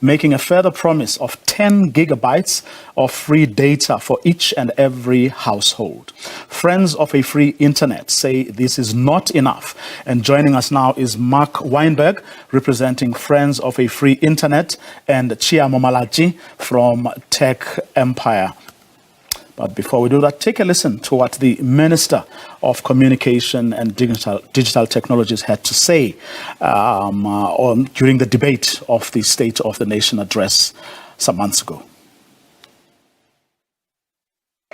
making a further promise of 10 gigabytes of free data for each and every household. Friends of a free internet say this is not enough. And joining us now is Mark Weinberg, representing Friends of a Free Internet, and Tshiamo Malatji from Tech Empire. But before we do that, take a listen to what the Minister of Communication and Digital Technologies had to say during the debate of the State of the Nation address some months ago.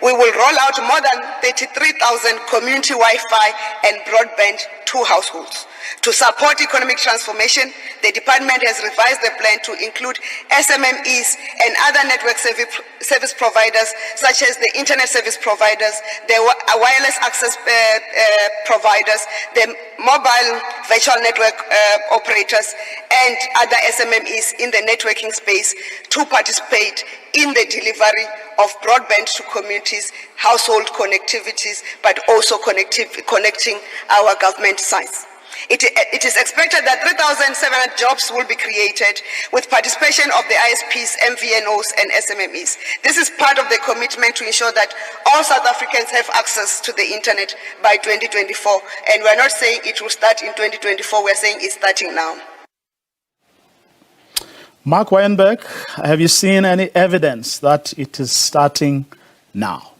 We will roll out more than 33,000 community Wi-Fi and broadband to households. To support economic transformation, the department has revised the plan to include SMMEs and other network service providers, such as the internet service providers, the wireless access providers, the mobile virtual network operators, and other SMMEs in the networking space to participate in the delivery of broadband to communities, household connectivities, but also connecting our government sites. It is expected that 3,700 jobs will be created with participation of the ISPs, MVNOs, and SMMEs. This is part of the commitment to ensure that all South Africans have access to the internet by 2024. And we're not saying it will start in 2024, we're saying it's starting now. Mark Weinberg, have you seen any evidence that it is starting now?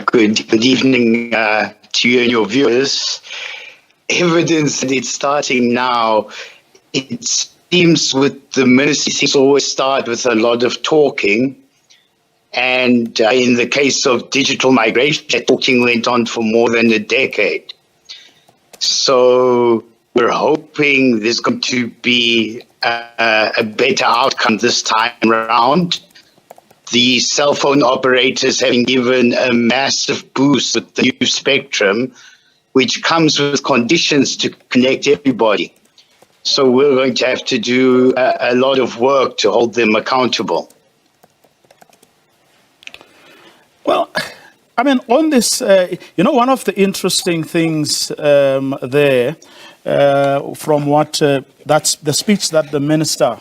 Good evening to you and your viewers. Evidence that it's starting now, it seems with the ministry seems to always start with a lot of talking. And in the case of digital migration, that talking went on for more than a decade. So we're hoping there's going to be a better outcome this time around. The cell phone operators having given a massive boost with the new spectrum, which comes with conditions to connect everybody. So we're going to have to do a lot of work to hold them accountable. Well, I mean, on this, one of the interesting things there from what that's the speech that the minister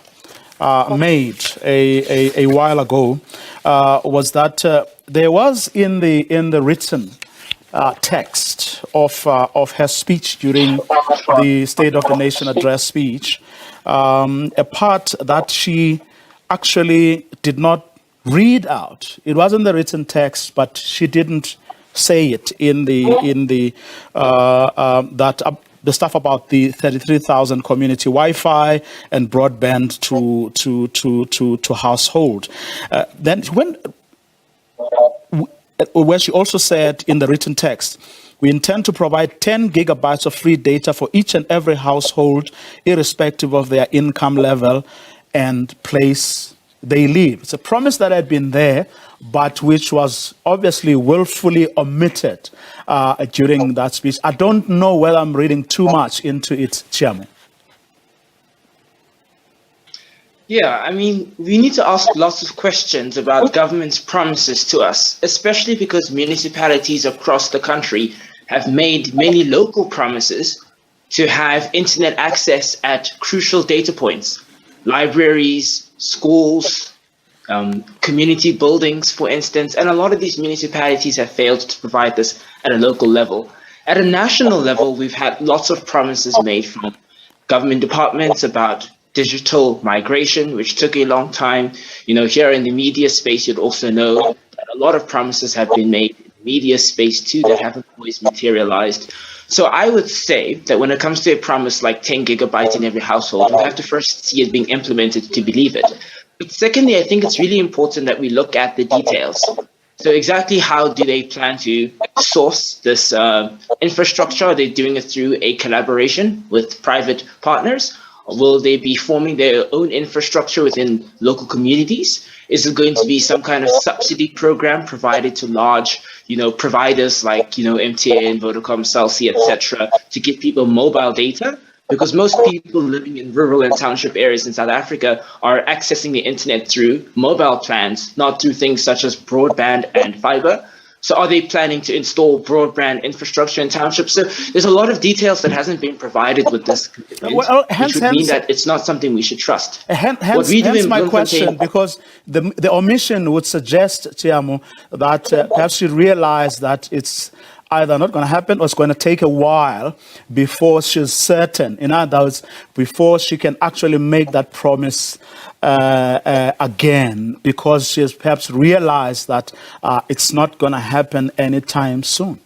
made a while ago was that there was in the written text of her speech during the State of the Nation address speech a part that she actually did not read out. It wasn't the written text, but she didn't say it in the the stuff about the 33,000 community Wi-Fi and broadband to household. Then where she also said in the written text, we intend to provide 10 gigabytes of free data for each and every household, irrespective of their income level and place they live. It's a promise that had been there, but which was obviously willfully omitted during that speech. I don't know whether I'm reading too much into it, Chairman. Yeah, I mean, we need to ask lots of questions about government's promises to us, especially because municipalities across the country have made many local promises to have internet access at crucial data points, libraries, schools, community buildings, for instance, and a lot of these municipalities have failed to provide this at a local level. At a national level, we've had lots of promises made from government departments about digital migration, which took a long time. You know, here in the media space, you'd also know that a lot of promises have been made in the media space too that haven't always materialized. So I would say that when it comes to a promise like 10 gigabytes in every household, we have to first see it being implemented to believe it. But secondly, I think it's really important that we look at the details. So exactly how do they plan to source this infrastructure? Are they doing it through a collaboration with private partners? Or will they be forming their own infrastructure within local communities? Is it going to be some kind of subsidy program provided to large, providers like, MTN, Vodacom, Cell C, etc., to give people mobile data? Because most people living in rural and township areas in South Africa are accessing the internet through mobile plans, not through things such as broadband and fiber. So are they planning to install broadband infrastructure in townships? So there's a lot of details that hasn't been provided with this commitment, which would mean that it's not something we should trust. Hence my question, because the omission would suggest, Tshiamo, that perhaps you realize that it's either not going to happen or it's going to take a while before she's certain. In other words, before she can actually make that promise again, because she has perhaps realized that it's not going to happen anytime soon.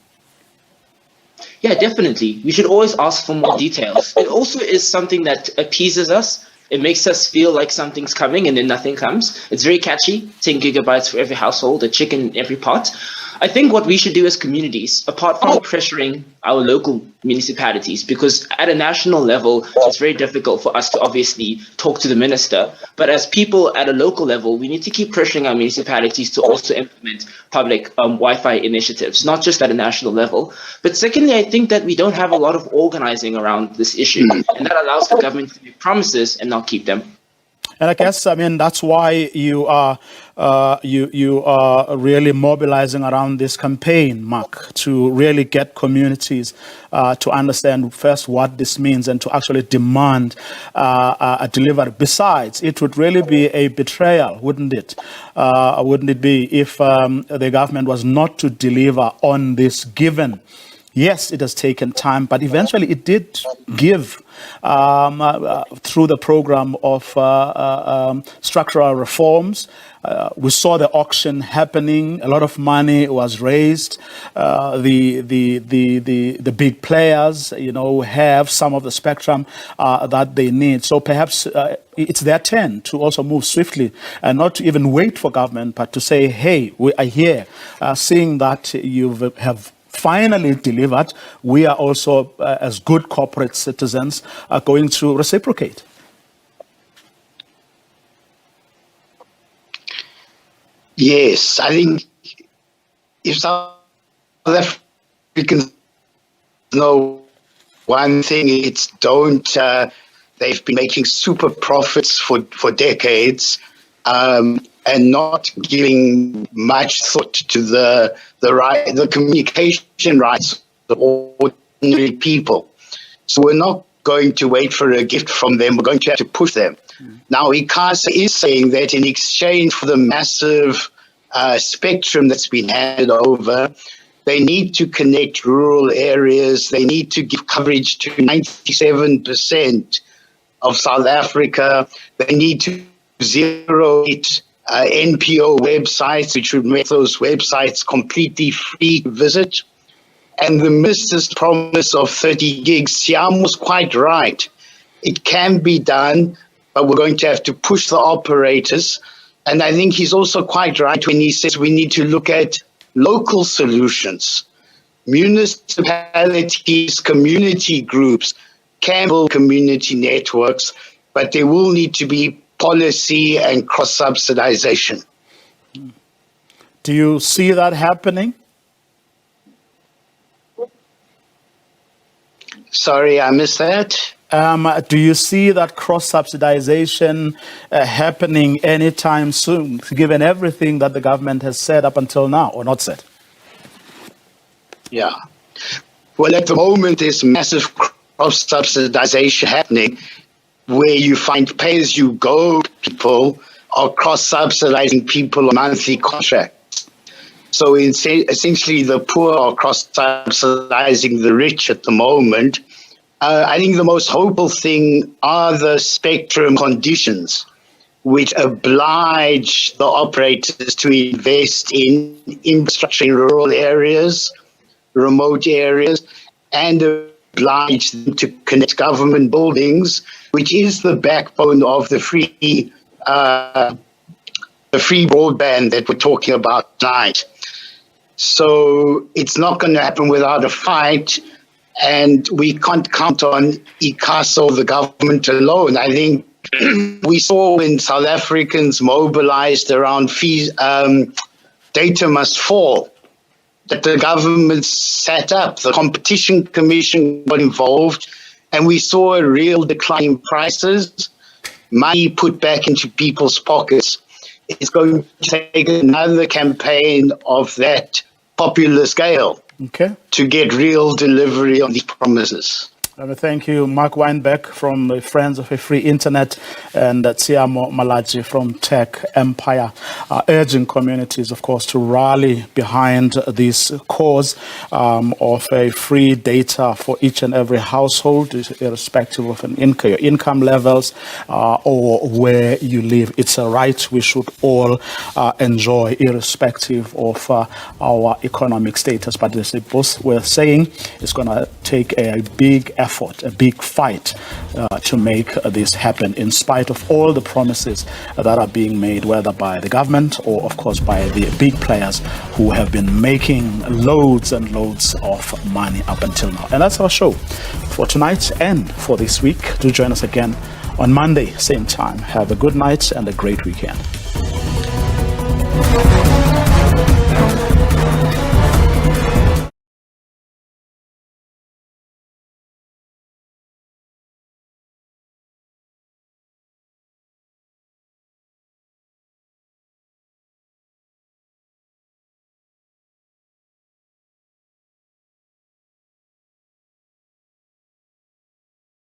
Yeah, definitely. We should always ask for more details. It also is something that appeases us. It makes us feel like something's coming and then nothing comes. It's very catchy, 10 gigabytes for every household, a chicken in every pot. I think what we should do as communities, apart from pressuring our local municipalities, because at a national level, it's very difficult for us to obviously talk to the minister. But as people at a local level, we need to keep pressuring our municipalities to also implement public Wi-Fi initiatives, not just at a national level. But secondly, I think that we don't have a lot of organizing around this issue, and that allows the government to make promises and not keep them. And I guess, that's why you are really mobilizing around this campaign, Mark, to really get communities to understand first what this means and to actually demand a delivery. Besides, it would really be a betrayal, wouldn't it? Wouldn't it be if the government was not to deliver on this, given, yes, it has taken time, but eventually it did give through the program of structural reforms. We saw the auction happening. A lot of money was raised. The big players, have some of the spectrum that they need. So perhaps it's their turn to also move swiftly and not to even wait for government, but to say, hey, we are here, seeing that you have finally delivered. We are also, as good corporate citizens, are going to reciprocate. Yes, I think if South Africans know one thing, it's don't. They've been making super profits for decades, and not giving much thought to the communication rights of ordinary people. So we're not going to wait for a gift from them. We're going to have to push them. Now, ICASA is saying that in exchange for the massive spectrum that's been handed over, they need to connect rural areas. They need to give coverage to 97% of South Africa. They need to zero it. NPO websites, which would make those websites completely free to visit. And the minister's promise of 30 gigs, Tshiamo was quite right. It can be done, but we're going to have to push the operators. And I think he's also quite right when he says we need to look at local solutions. Municipalities, community groups can build community networks, but there will need to be policy and cross-subsidization. Do you see that happening? Sorry, I missed that. Do you see that cross-subsidization happening anytime soon, given everything that the government has said up until now, or not said? Yeah. Well, at the moment, there's massive cross-subsidization happening, where you find pay-as-you-go people are cross-subsidizing people on monthly contracts. So essentially, the poor are cross-subsidizing the rich at the moment. I think the most hopeful thing are the spectrum conditions, which oblige the operators to invest in infrastructure in rural areas, remote areas, and oblige them to connect government buildings, which is the backbone of the free broadband that we're talking about tonight. So it's not going to happen without a fight, and we can't count on ICASA or the government alone. I think we saw when South Africans mobilized around fees, data must fall, that the government sat up, the Competition Commission got involved, and we saw a real decline in prices, money put back into people's pockets. It's going to take another campaign of that popular scale Okay. to get real delivery on these promises. Thank you, Mark Weinberg from the Friends of a Free Internet and Tshiamo Malatji from Tech Empire, urging communities, of course, to rally behind this cause of a free data for each and every household, irrespective of your income levels or where you live. It's a right we should all enjoy, irrespective of our economic status. But as they both were saying, it's going to take a big effort, a big fight to make this happen, in spite of all the promises that are being made, whether by the government or, of course, by the big players who have been making loads and loads of money up until now. And that's our show for tonight and for this week. Do join us again on Monday, same time. Have a good night and a great weekend.